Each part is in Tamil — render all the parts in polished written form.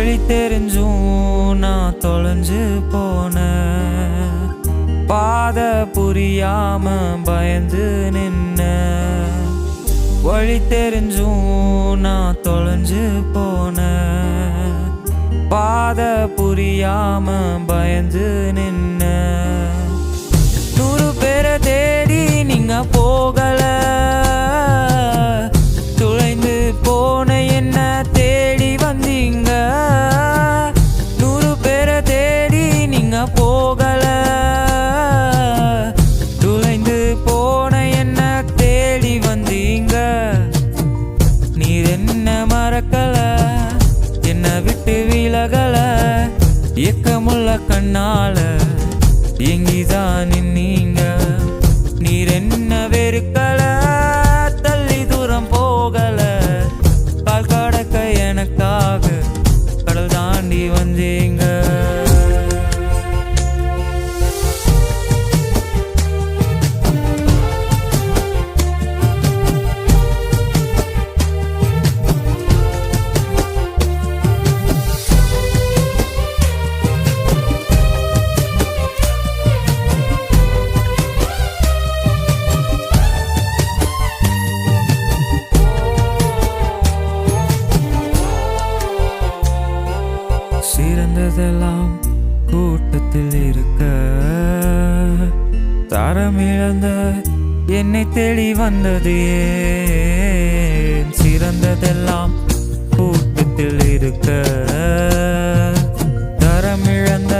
வழி தெரிஞ்சும் நான் தொலைஞ்சு போன பாத புரியாம பயந்து நின்ன வழி தெரிஞ்சும் நான் தொலைஞ்சு போன பாத புரியாம பயந்து நின்ன 100 பேரை தேடி நீங்க போகல துளைந்து போன என்ன தேடி வந்தீங்க 100 பேரை தேடி நீங்க போகல துளைந்து போன என்ன தேடி வந்தீங்க நீர் என்ன மறக்கல என்ன விட்டு விலகல ஏக்கமுள்ள கண்ணால எங்கிதான் நின்னீங்க நீர் என்ன வெறுக்கல தள்ளி தூரம் போகல கால் கடக்க எனக்காக கடல் தாண்டி வந்தீங்க சிறந்ததெல்லாம் கூட்டத்தில் இருக்க தரமிழந்த என்னை தேடி வந்தது ஏன் சிறந்ததெல்லாம் கூட்டத்தில் இருக்க தரமிழந்த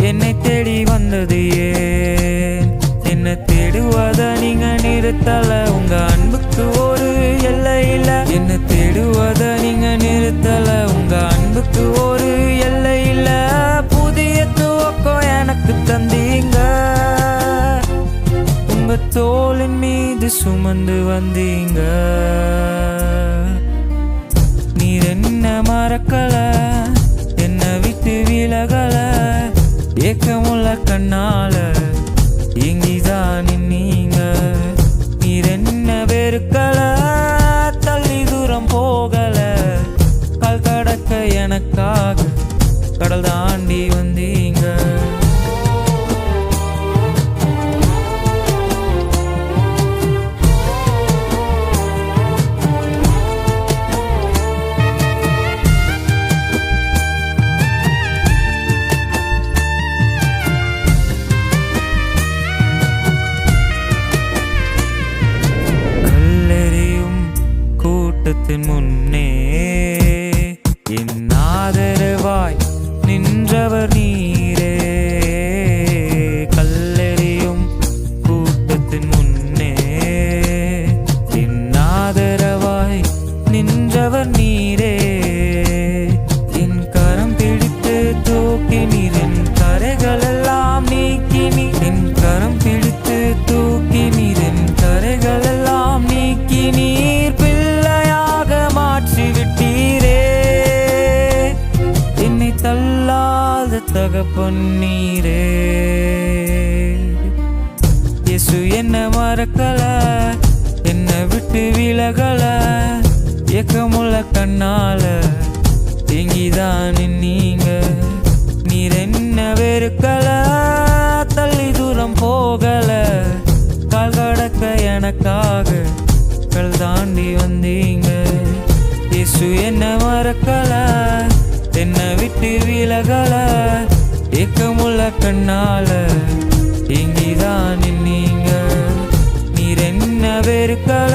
என்னை தேடி வந்தது ஏன் என்ன தேடுவத நீங்க நிறுத்தல உங்க அன்புக்கு ஒரு எல்லை இல்ல என்ன தேடுவத நீங்க நிறுத்தல உங்க அன்புக்கு ஒரு எல்லை இல்ல புதிய துவக்கம் எனக்கு தந்தீங்க உங்க தோளின் மீது சுமந்து வந்தீங்க நீர் என்ன மறக்கல என்ன விட்டு விலகல ஏக்கமுள்ள கண்ணால எங்கிதான் நின்னீங்க நீர் என்ன வெறுக்கல தள்ளி தூரம் போகல கால் கடக்க எனக்காக கடல் தாண்டி வந்தீங்க முன்னே என் ஆதரவாய் நின்றவர் நீரே கல்லெறியும் கூட்டத்தின் முன்னே என் ஆதரவாய் நின்றவர் நீரே என் கரம் பிடித்து தூக்கி நீர் என் கரைகள் எல்லாம் நீக்கி நீர் என் கரம் பிடித்து தூக்கி நீர் என் கரைகள் எல்லாம் நீக்கி நீர் தள்ளாத தகப்பன் நீரே இயேசு என்ன மறக்கல என்ன விட்டு விலகல ஏக்கமுள்ள கண்ணால எங்கிதான் நின்னீங்க நீர் என்ன வெறுக்கல தள்ளி தூரம் போகல கால் கடக்க எனக்காக கடல் தாண்டி வந்தீங்க இயேசு என்ன மறக்கல என்ன விட்டு விலகல ஏக்கமுள்ள கண்ணால எங்கிதான் நின்னீங்க நீர் என்ன வெறுக்கல